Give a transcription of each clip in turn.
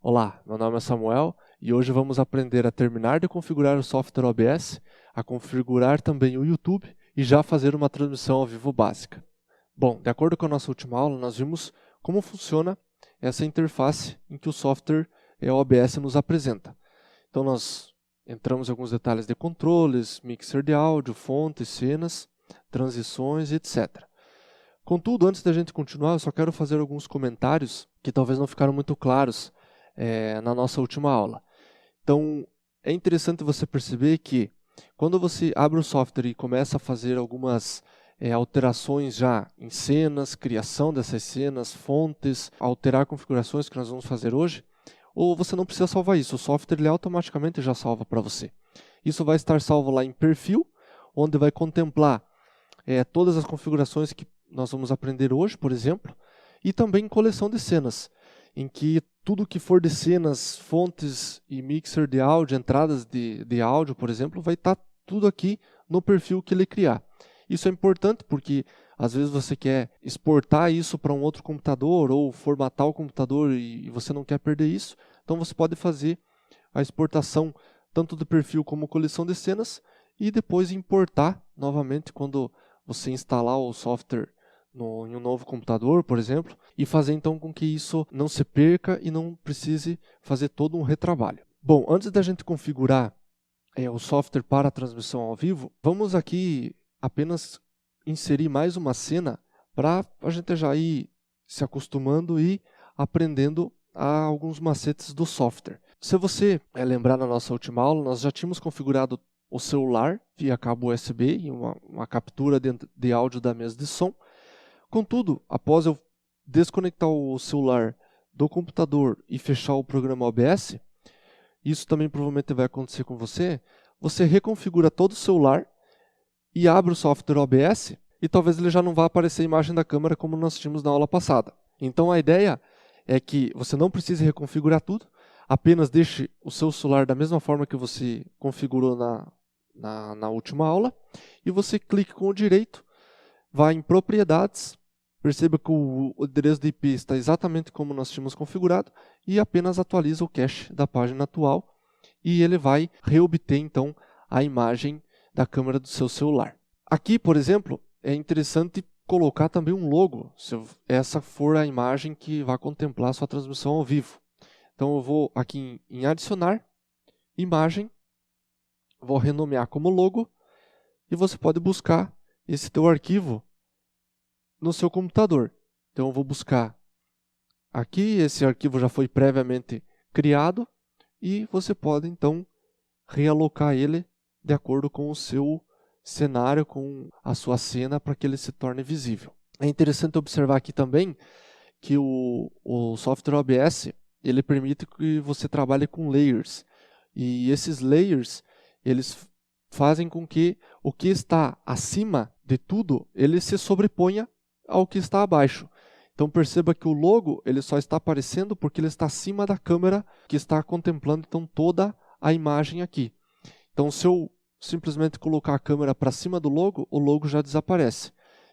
Olá, meu nome é Samuel e hoje vamos aprender a terminar de configurar o software OBS, a configurar também o YouTube e já fazer uma transmissão ao vivo básica. Bom, de acordo com a nossa última aula, nós vimos como funciona essa interface em que o software OBS nos apresenta. Então nós entramos em alguns detalhes de controles, mixer de áudio, fontes, cenas, transições, etc. Contudo, antes da gente continuar, eu só quero fazer alguns comentários que talvez não ficaram muito claros na nossa última aula. Então, é interessante você perceber que quando você abre o software e começa a fazer algumas alterações já em cenas, criação dessas cenas, fontes, alterar configurações que nós vamos fazer hoje, ou você não precisa salvar isso, o software ele automaticamente já salva para você. Isso vai estar salvo lá em perfil, onde vai contemplar todas as configurações que nós vamos aprender hoje, por exemplo, e também em coleção de cenas, em que tudo que for de cenas, fontes e mixer de áudio, entradas de áudio, por exemplo, vai estar tudo aqui no perfil que ele criar. Isso é importante porque às vezes você quer exportar isso para um outro computador ou formatar o computador e você não quer perder isso. Então você pode fazer a exportação tanto do perfil como coleção de cenas e depois importar novamente quando você instalar o software em um novo computador, por exemplo, e fazer então com que isso não se perca e não precise fazer todo um retrabalho. Bom, antes da gente configurar o software para a transmissão ao vivo, vamos aqui apenas inserir mais uma cena para a gente já ir se acostumando e aprendendo a alguns macetes do software. Se você lembrar na nossa última aula, nós já tínhamos configurado o celular via cabo USB e uma captura de áudio da mesa de som. Contudo, após eu desconectar o celular do computador e fechar o programa OBS, isso também provavelmente vai acontecer com você, você reconfigura todo o celular e abre o software OBS e talvez ele já não vá aparecer a imagem da câmera como nós tínhamos na aula passada. Então a ideia é que você não precise reconfigurar tudo, apenas deixe o seu celular da mesma forma que você configurou na última aula e você clique com o direito, vai em propriedades, perceba que o endereço de IP está exatamente como nós tínhamos configurado e apenas atualiza o cache da página atual e ele vai reobter então a imagem da câmera do seu celular. Aqui, por exemplo, é interessante colocar também um logo, se essa for a imagem que vai contemplar a sua transmissão ao vivo. Então eu vou aqui em adicionar, imagem, vou renomear como logo e você pode buscar esse teu arquivo no seu computador. Então eu vou buscar aqui, esse arquivo já foi previamente criado e você pode então realocar ele de acordo com o seu cenário, com a sua cena para que ele se torne visível. É interessante observar aqui também que o software OBS ele permite que você trabalhe com layers e esses layers eles fazem com que o que está acima de tudo ele se sobreponha ao que está abaixo. Então perceba que o logo ele só está aparecendo porque ele está acima da câmera que está contemplando então toda a imagem aqui. Então se eu simplesmente colocar a câmera para cima do logo, o logo já desaparece.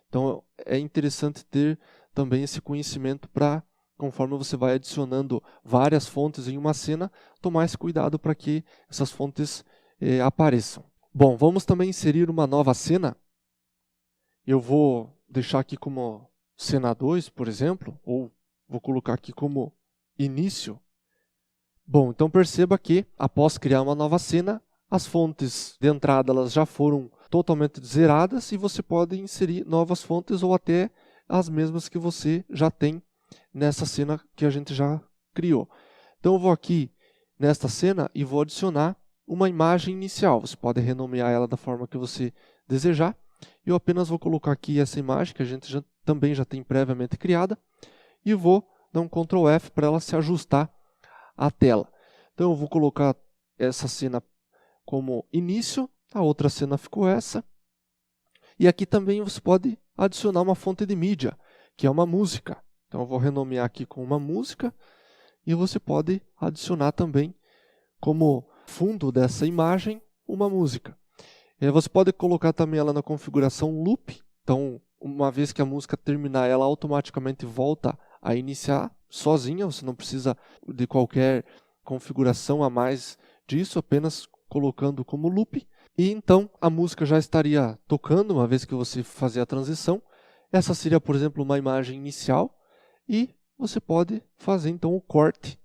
Então é interessante ter também esse conhecimento para, conforme você vai adicionando várias fontes em uma cena, tomar esse cuidado para que essas fontes apareçam. Bom, vamos também inserir uma nova cena. Eu vou deixar aqui como cena 2, por exemplo, ou vou colocar aqui como início. Bom, então perceba que após criar uma nova cena, as fontes de entrada elas já foram totalmente zeradas e você pode inserir novas fontes ou até as mesmas que você já tem nessa cena que a gente já criou. Então eu vou aqui nesta cena e vou adicionar uma imagem inicial. Você pode renomear ela da forma que você desejar. Eu apenas vou colocar aqui essa imagem que a gente também já tem previamente criada e vou dar um Ctrl F para ela se ajustar à tela. Então eu vou colocar essa cena como início, a outra cena ficou essa. E aqui também você pode adicionar uma fonte de mídia, que é uma música. Então eu vou renomear aqui com uma música e você pode adicionar também como fundo dessa imagem uma música. Você pode colocar também ela na configuração loop, então uma vez que a música terminar, ela automaticamente volta a iniciar sozinha, você não precisa de qualquer configuração a mais disso, apenas colocando como loop. E então a música já estaria tocando uma vez que você fazer a transição. Essa seria, por exemplo, uma imagem inicial e você pode fazer então o corte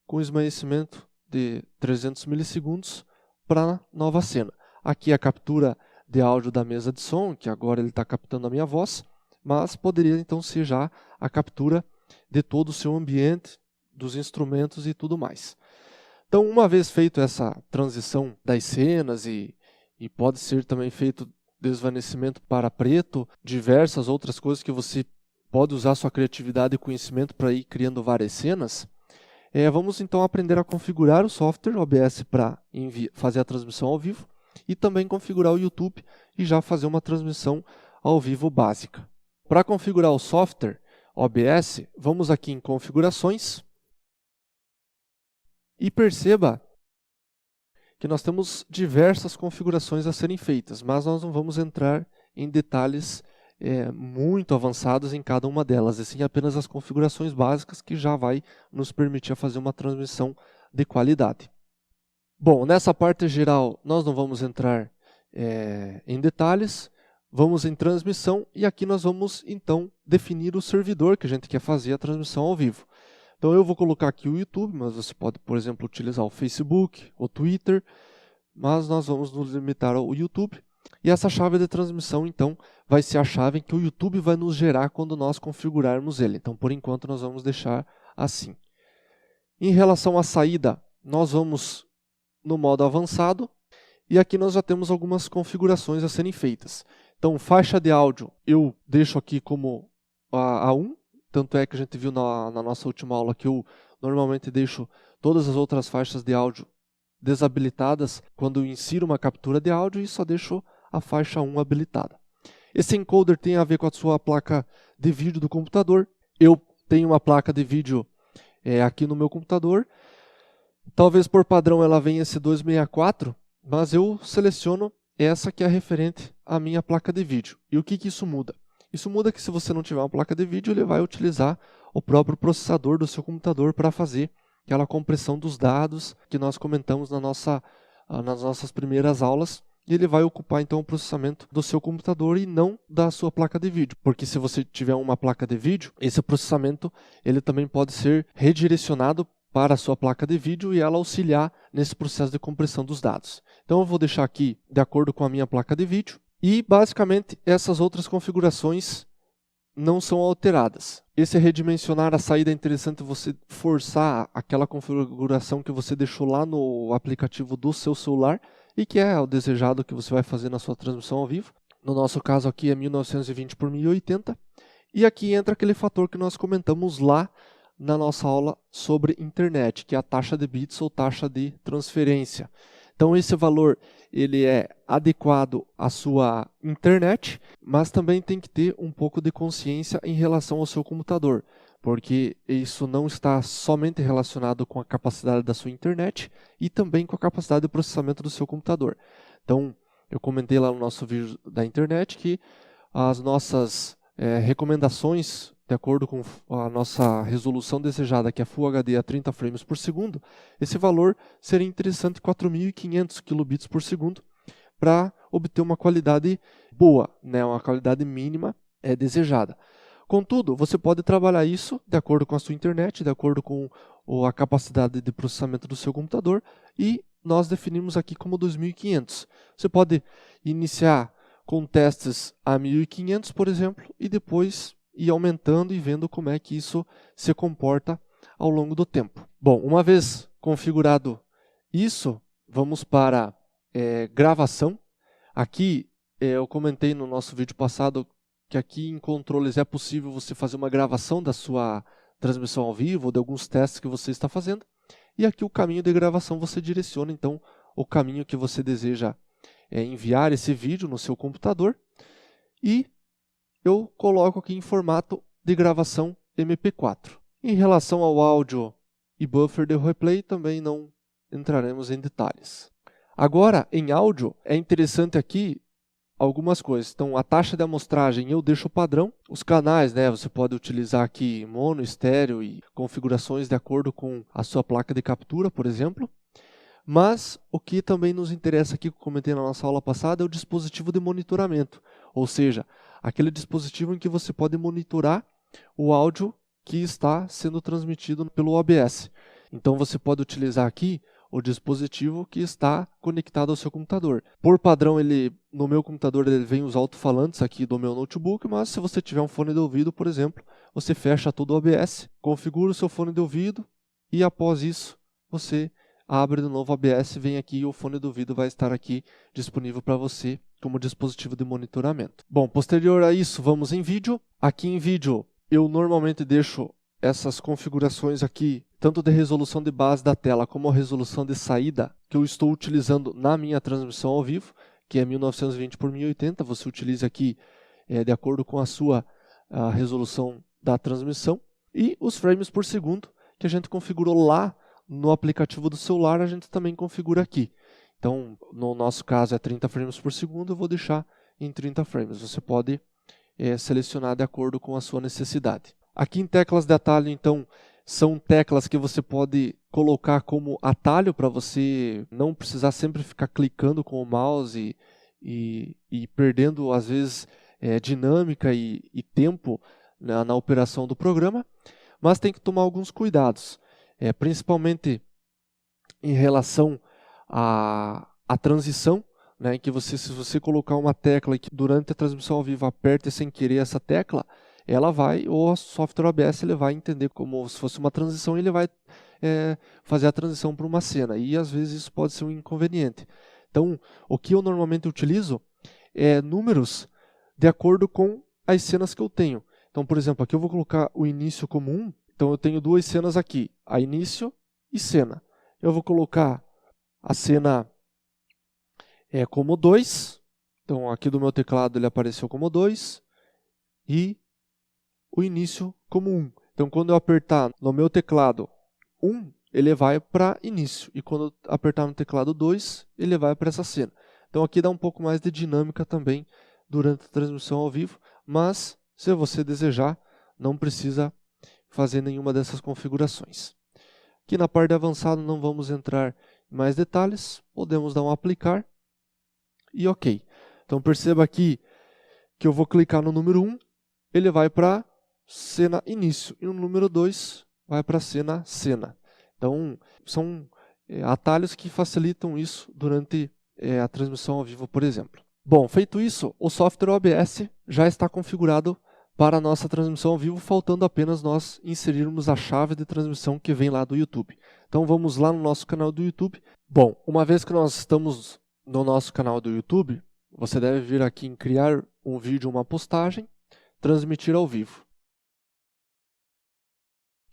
com esmaecimento de 300 milissegundos para a nova cena. Aqui a captura de áudio da mesa de som, que agora ele está captando a minha voz, mas poderia então ser já a captura de todo o seu ambiente, dos instrumentos e tudo mais. Então, uma vez feito essa transição das cenas e pode ser também feito desvanecimento para preto, diversas outras coisas que você pode usar sua criatividade e conhecimento para ir criando várias cenas, vamos então aprender a configurar o software OBS para fazer a transmissão ao vivo e também configurar o YouTube e já fazer uma transmissão ao vivo básica. Para configurar o software OBS, vamos aqui em configurações e perceba que nós temos diversas configurações a serem feitas, mas nós não vamos entrar em detalhes muito avançados em cada uma delas, e sim apenas as configurações básicas que já vai nos permitir fazer uma transmissão de qualidade. Bom, nessa parte geral nós não vamos entrar em detalhes, vamos em transmissão e aqui nós vamos então definir o servidor que a gente quer fazer a transmissão ao vivo. Então eu vou colocar aqui o YouTube, mas você pode, por exemplo, utilizar o Facebook, o Twitter, mas nós vamos nos limitar ao YouTube. E essa chave de transmissão, então, vai ser a chave que o YouTube vai nos gerar quando nós configurarmos ele. Então, por enquanto, nós vamos deixar assim. Em relação à saída, nós vamos no modo avançado e aqui nós já temos algumas configurações a serem feitas. Então, faixa de áudio eu deixo aqui como a 1, tanto é que a gente viu na nossa última aula que eu normalmente deixo todas as outras faixas de áudio desabilitadas quando eu insiro uma captura de áudio e só deixo a faixa 1 habilitada. Esse encoder tem a ver com a sua placa de vídeo do computador. Eu tenho uma placa de vídeo aqui no meu computador. Talvez por padrão ela venha esse 264, mas eu seleciono essa que é referente à minha placa de vídeo. E o que isso muda? Isso muda que se você não tiver uma placa de vídeo, ele vai utilizar o próprio processador do seu computador para fazer aquela compressão dos dados que nós comentamos nas nossas primeiras aulas. E ele vai ocupar então o processamento do seu computador e não da sua placa de vídeo. Porque se você tiver uma placa de vídeo, esse processamento ele também pode ser redirecionado para a sua placa de vídeo e ela auxiliar nesse processo de compressão dos dados. Então eu vou deixar aqui de acordo com a minha placa de vídeo e basicamente essas outras configurações não são alteradas. Esse redimensionar a saída é interessante você forçar aquela configuração que você deixou lá no aplicativo do seu celular e que é o desejado que você vai fazer na sua transmissão ao vivo. No nosso caso aqui é 1920 por 1080 e aqui entra aquele fator que nós comentamos lá na nossa aula sobre internet, que é a taxa de bits ou taxa de transferência. Então esse valor ele é adequado à sua internet, mas também tem que ter um pouco de consciência em relação ao seu computador, porque isso não está somente relacionado com a capacidade da sua internet e também com a capacidade de processamento do seu computador. Então eu comentei lá no nosso vídeo da internet que as nossas recomendações de acordo com a nossa resolução desejada, que é Full HD a 30 frames por segundo, esse valor seria interessante 4.500 kilobits por segundo para obter uma qualidade boa, né? Uma qualidade mínima desejada. Contudo, você pode trabalhar isso de acordo com a sua internet, de acordo com a capacidade de processamento do seu computador e nós definimos aqui como 2.500. Você pode iniciar com testes a 1.500, por exemplo, e depois ir aumentando e vendo como é que isso se comporta ao longo do tempo. Bom, uma vez configurado isso, vamos para gravação. Aqui eu comentei no nosso vídeo passado que aqui em controles é possível você fazer uma gravação da sua transmissão ao vivo ou de alguns testes que você está fazendo. E aqui o caminho de gravação você direciona então o caminho que você deseja enviar esse vídeo no seu computador e eu coloco aqui em formato de gravação MP4. Em relação ao áudio e buffer de replay, também não entraremos em detalhes. Agora, em áudio, é interessante aqui algumas coisas. Então, a taxa de amostragem eu deixo padrão. Os canais, né, você pode utilizar aqui mono, estéreo e configurações de acordo com a sua placa de captura, por exemplo. Mas o que também nos interessa aqui, que eu comentei na nossa aula passada, é o dispositivo de monitoramento. Ou seja, aquele dispositivo em que você pode monitorar o áudio que está sendo transmitido pelo OBS. Então você pode utilizar aqui o dispositivo que está conectado ao seu computador. Por padrão, no meu computador ele vem os alto-falantes aqui do meu notebook, mas se você tiver um fone de ouvido, por exemplo, você fecha todo o OBS, configura o seu fone de ouvido e após isso você abre de novo o OBS, vem aqui e o fone de ouvido vai estar aqui disponível para você como dispositivo de monitoramento. Bom, posterior a isso, vamos em vídeo. Aqui em vídeo eu normalmente deixo essas configurações aqui, tanto de resolução de base da tela como a resolução de saída que eu estou utilizando na minha transmissão ao vivo, que é 1920 por 1080. Você utiliza aqui de acordo com a sua resolução da transmissão. E os frames por segundo que a gente configurou lá no aplicativo do celular, a gente também configura aqui. Então, no nosso caso é 30 frames por segundo, eu vou deixar em 30 frames. Você pode selecionar de acordo com a sua necessidade. Aqui em teclas de atalho, então, são teclas que você pode colocar como atalho para você não precisar sempre ficar clicando com o mouse e perdendo, às vezes, dinâmica e tempo na operação do programa, mas tem que tomar alguns cuidados. Principalmente em relação à transição, né, em que se você colocar uma tecla e que durante a transmissão ao vivo aperte sem querer essa tecla, ela vai, ou o software OBS ele vai entender como se fosse uma transição e ele vai fazer a transição para uma cena, e às vezes isso pode ser um inconveniente. Então, o que eu normalmente utilizo é números de acordo com as cenas que eu tenho. Então, por exemplo, aqui eu vou colocar o início como 1. Então eu tenho duas cenas aqui, a início e cena. Eu vou colocar a cena como 2. Então aqui do meu teclado ele apareceu como 2. E o início como 1. Então quando eu apertar no meu teclado 1, ele vai para início. E quando eu apertar no teclado 2, ele vai para essa cena. Então aqui dá um pouco mais de dinâmica também durante a transmissão ao vivo. Mas se você desejar, não precisa fazer nenhuma dessas configurações. Aqui na parte de avançado não vamos entrar em mais detalhes, podemos dar um aplicar e ok. Então perceba aqui que eu vou clicar no número 1, ele vai para cena início, e no número 2 vai para cena. Então são atalhos que facilitam isso durante a transmissão ao vivo, por exemplo. Bom, feito isso, o software OBS já está configurado para a nossa transmissão ao vivo, faltando apenas nós inserirmos a chave de transmissão que vem lá do YouTube. Então vamos lá no nosso canal do YouTube. Bom, uma vez que nós estamos no nosso canal do YouTube, você deve vir aqui em criar um vídeo, uma postagem, transmitir ao vivo.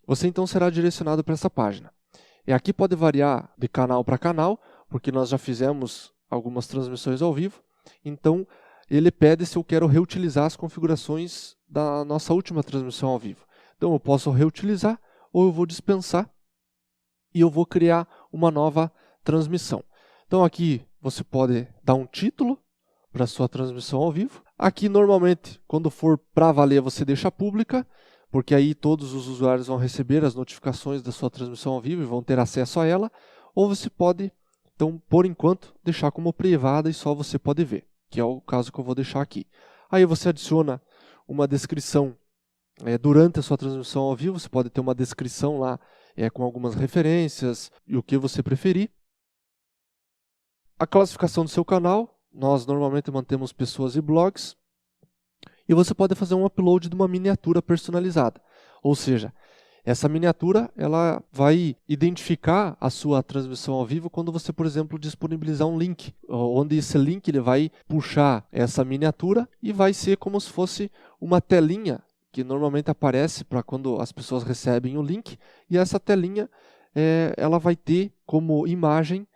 Você então será direcionado para essa página. E aqui pode variar de canal para canal, porque nós já fizemos algumas transmissões ao vivo. Então ele pede se eu quero reutilizar as configurações da nossa última transmissão ao vivo. Então eu posso reutilizar ou eu vou dispensar e eu vou criar uma nova transmissão. Então aqui você pode dar um título para a sua transmissão ao vivo. Aqui normalmente, quando for para valer, você deixa pública, porque aí todos os usuários vão receber as notificações da sua transmissão ao vivo e vão ter acesso a ela. Ou você pode, então, por enquanto, deixar como privada e só você pode ver, que é o caso que eu vou deixar aqui. Aí você adiciona uma descrição durante a sua transmissão ao vivo, você pode ter uma descrição lá com algumas referências e o que você preferir. A classificação do seu canal, nós normalmente mantemos pessoas e blogs, e você pode fazer um upload de uma miniatura personalizada, ou seja, essa miniatura ela vai identificar a sua transmissão ao vivo quando você, por exemplo, disponibilizar um link, onde esse link ele vai puxar essa miniatura e vai ser como se fosse uma telinha que normalmente aparece para quando as pessoas recebem o link, e essa telinha ela vai ter como imagem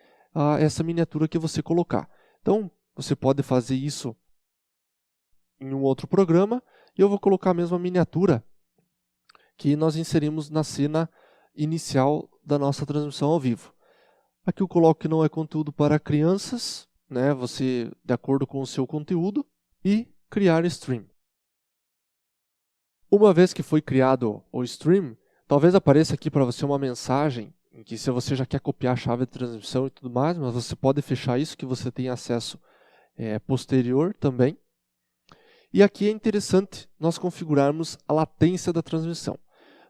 essa miniatura que você colocar. Então você pode fazer isso em um outro programa e eu vou colocar a mesma miniatura que nós inserimos na cena inicial da nossa transmissão ao vivo. Aqui eu coloco que não é conteúdo para crianças né, você de acordo com o seu conteúdo e criar stream. Uma vez que foi criado o stream, talvez apareça aqui para você uma mensagem em que se você já quer copiar a chave de transmissão e tudo mais, mas você pode fechar isso que você tem acesso posterior também. E aqui é interessante nós configurarmos a latência da transmissão.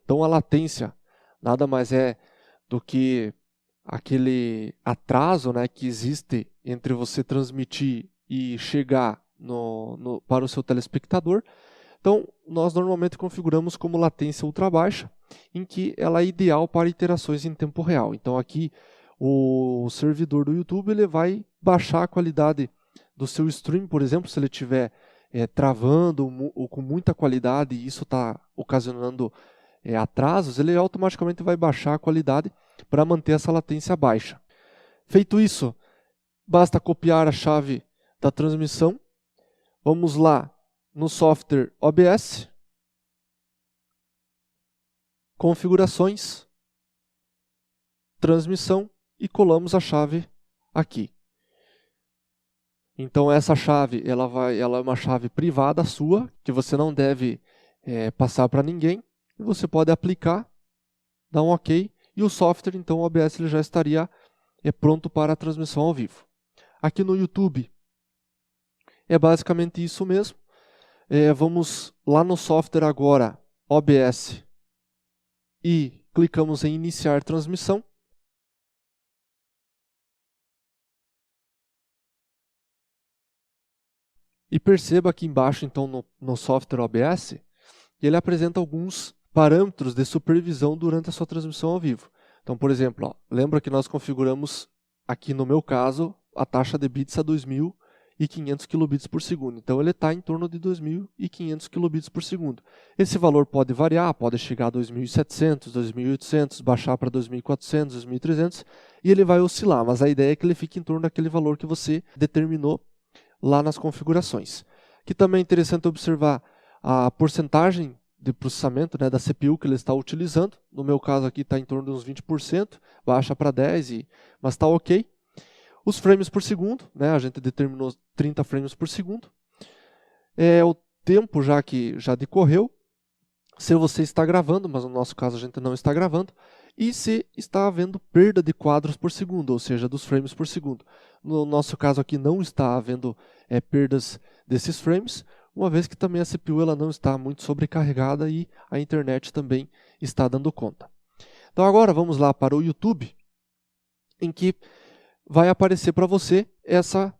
Então a latência nada mais é do que aquele atraso, né, que existe entre você transmitir e chegar para o seu telespectador. Então, nós normalmente configuramos como latência ultra baixa, em que ela é ideal para iterações em tempo real. Então, aqui o servidor do YouTube ele vai baixar a qualidade do seu stream, por exemplo, se ele estiver travando ou com muita qualidade e isso está ocasionando atrasos, ele automaticamente vai baixar a qualidade para manter essa latência baixa. Feito isso, basta copiar a chave da transmissão. Vamos lá no software OBS, configurações, transmissão e colamos a chave aqui. Então essa chave ela é uma chave privada sua, que você não deve passar para ninguém. E você pode aplicar, dar um OK, e o software, então o OBS ele já estaria pronto para a transmissão ao vivo. Aqui no YouTube é basicamente isso mesmo. Vamos lá no software agora, OBS, e clicamos em iniciar transmissão. E perceba aqui embaixo, então, no software OBS, ele apresenta alguns parâmetros de supervisão durante a sua transmissão ao vivo. Então, por exemplo, lembra que nós configuramos, aqui no meu caso, a taxa de bits a 2.500 kilobits por segundo. Então, ele está em torno de 2.500 kilobits por segundo. Esse valor pode variar, pode chegar a 2.700, 2.800, baixar para 2.400, 2.300, e ele vai oscilar, mas a ideia é que ele fique em torno daquele valor que você determinou lá nas configurações. Aqui também é interessante observar a porcentagem de processamento, né, da CPU que ele está utilizando. No meu caso aqui está em torno de uns 20%, baixa para 10%, mas está ok. Os frames por segundo, né, a gente determinou 30 frames por segundo. O tempo que já decorreu, se você está gravando, mas no nosso caso a gente não está gravando, e se está havendo perda de quadros por segundo, ou seja, dos frames por segundo. No nosso caso aqui não está havendo perdas desses frames, uma vez que também a CPU ela não está muito sobrecarregada e a internet também está dando conta. Então agora vamos lá para o YouTube, em que vai aparecer para você essa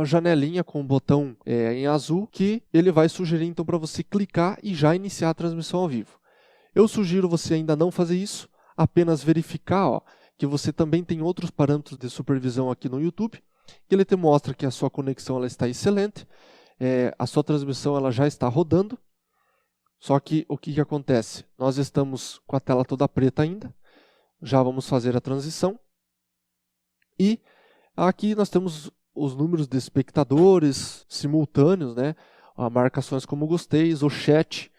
janelinha com o botão em azul, que ele vai sugerir então para você clicar e já iniciar a transmissão ao vivo. Eu sugiro você ainda não fazer isso, apenas verificar que você também tem outros parâmetros de supervisão aqui no YouTube, que ele te mostra que a sua conexão ela está excelente, a sua transmissão ela já está rodando, só que o que acontece? Nós estamos com a tela toda preta ainda, já vamos fazer a transição, e aqui nós temos os números de espectadores simultâneos, né? Marcações como gosteis, o chat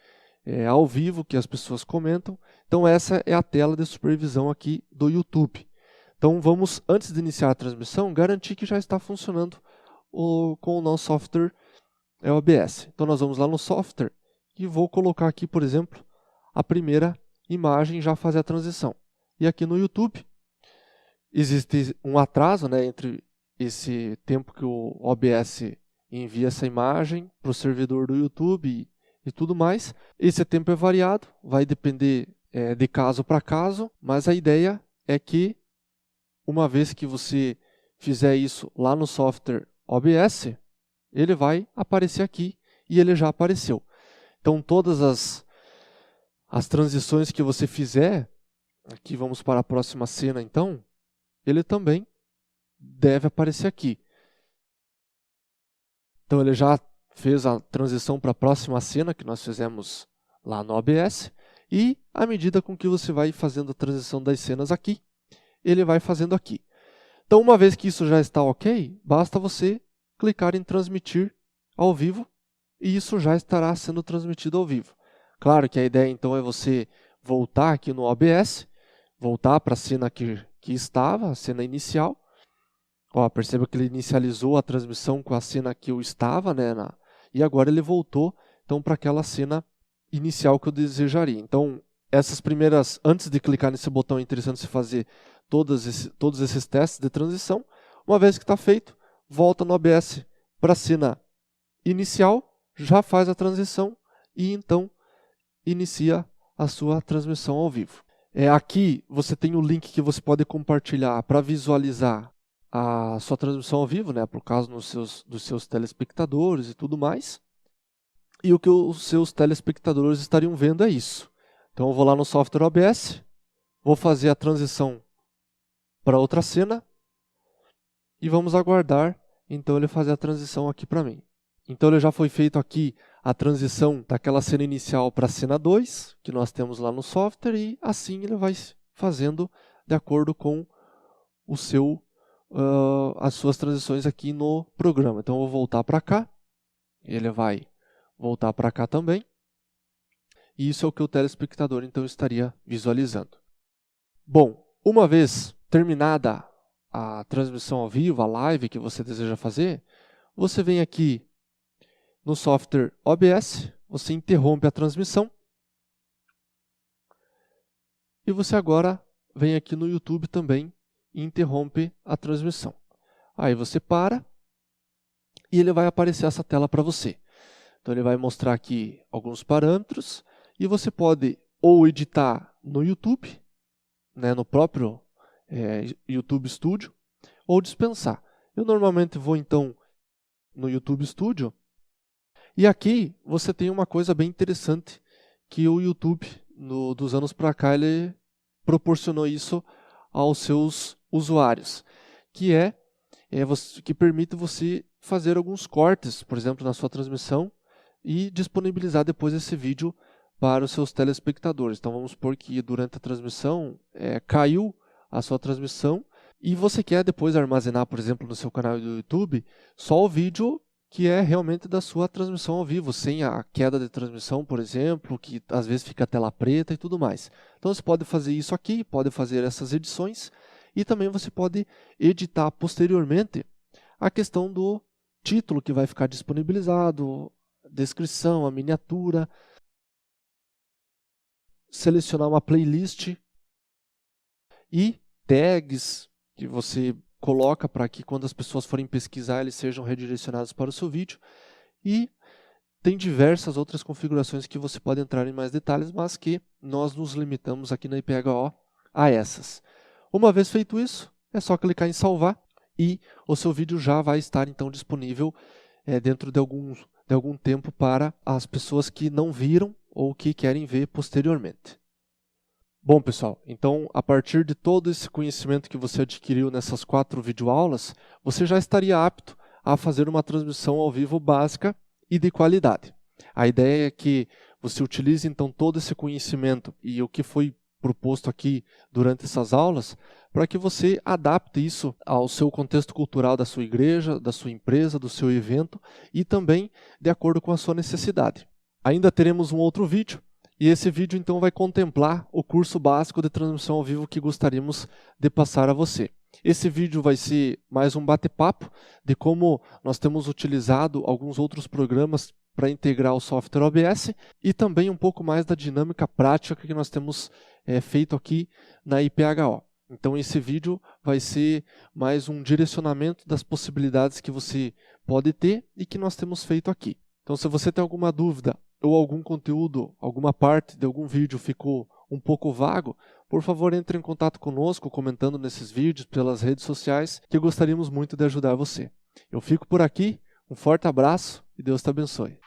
ao vivo que as pessoas comentam. Então essa é a tela de supervisão aqui do YouTube. Então vamos, antes de iniciar a transmissão, garantir que já está funcionando com o nosso software OBS. Então nós vamos lá no software e vou colocar aqui, por exemplo, a primeira imagem e já fazer a transição. E aqui no YouTube existe um atraso, né, entre esse tempo que o OBS envia essa imagem para o servidor do YouTube e tudo mais. Esse tempo é variado, vai depender de caso para caso, mas a ideia é que uma vez que você fizer isso lá no software OBS, ele vai aparecer aqui e ele já apareceu. Então todas as transições que você fizer, aqui vamos para a próxima cena então, ele também deve aparecer aqui. Então ele já fez a transição para a próxima cena que nós fizemos lá no OBS, e à medida com que você vai fazendo a transição das cenas aqui, ele vai fazendo aqui. Então uma vez que isso já está ok, basta você clicar em transmitir ao vivo e isso já estará sendo transmitido ao vivo. Claro que a ideia então é você voltar aqui no OBS, voltar para a cena que estava, a cena inicial, Ó, perceba que ele inicializou a transmissão com a cena que eu estava, né, e agora ele voltou então para aquela cena inicial que eu desejaria. Então, essas primeiras, antes de clicar nesse botão, é interessante você fazer todos esses testes de transição. Uma vez que está feito, volta no OBS para a cena inicial, já faz a transição e então inicia a sua transmissão ao vivo. Aqui você tem o link que você pode compartilhar para visualizar a sua transmissão ao vivo, né, por causa dos seus telespectadores e tudo mais. E o que os seus telespectadores estariam vendo é isso. Então eu vou lá no software OBS, vou fazer a transição para outra cena e vamos aguardar então ele fazer a transição aqui para mim. Então ele já foi feito aqui a transição daquela cena inicial para a cena 2, que nós temos lá no software, e assim ele vai fazendo de acordo com o as suas transições aqui no programa. Então eu vou voltar para cá, ele vai voltar para cá também, e isso é o que o telespectador então estaria visualizando. Bom, uma vez terminada a transmissão ao vivo, a live que você deseja fazer, você vem aqui no software OBS, você interrompe a transmissão e você agora vem aqui no YouTube também e interrompe a transmissão. Aí você para e ele vai aparecer essa tela para você. Então ele vai mostrar aqui alguns parâmetros e você pode ou editar no YouTube, né, no próprio YouTube Studio, ou dispensar. Eu normalmente vou então no YouTube Studio. E aqui você tem uma coisa bem interessante que o YouTube, dos anos para cá, ele proporcionou isso aos seus usuários, que que permite você fazer alguns cortes, por exemplo, na sua transmissão e disponibilizar depois esse vídeo para os seus telespectadores. Então vamos supor que durante a transmissão caiu a sua transmissão e você quer depois armazenar, por exemplo, no seu canal do YouTube, só o vídeo que é realmente da sua transmissão ao vivo, sem a queda de transmissão, por exemplo, que às vezes fica a tela preta e tudo mais. Então você pode fazer isso aqui, pode fazer essas edições e também você pode editar posteriormente a questão do título que vai ficar disponibilizado, descrição, a miniatura, selecionar uma playlist e tags que você coloca para que quando as pessoas forem pesquisar eles sejam redirecionados para o seu vídeo, e tem diversas outras configurações que você pode entrar em mais detalhes, mas que nós nos limitamos aqui na IPHO a essas. Uma vez feito isso, é só clicar em salvar e o seu vídeo já vai estar então disponível dentro de algum tempo para as pessoas que não viram ou que querem ver posteriormente. Bom, pessoal, então a partir de todo esse conhecimento que você adquiriu nessas 4 videoaulas, você já estaria apto a fazer uma transmissão ao vivo básica e de qualidade. A ideia é que você utilize então todo esse conhecimento e o que foi proposto aqui durante essas aulas para que você adapte isso ao seu contexto cultural da sua igreja, da sua empresa, do seu evento e também de acordo com a sua necessidade. Ainda teremos um outro vídeo. E esse vídeo então vai contemplar o curso básico de transmissão ao vivo que gostaríamos de passar a você. Esse vídeo vai ser mais um bate-papo de como nós temos utilizado alguns outros programas para integrar o software OBS e também um pouco mais da dinâmica prática que nós temos feito aqui na IPHO. Então esse vídeo vai ser mais um direcionamento das possibilidades que você pode ter e que nós temos feito aqui. Então se você tem alguma dúvida ou algum conteúdo, alguma parte de algum vídeo ficou um pouco vago, por favor entre em contato conosco comentando nesses vídeos pelas redes sociais que gostaríamos muito de ajudar você. Eu fico por aqui, um forte abraço e Deus te abençoe.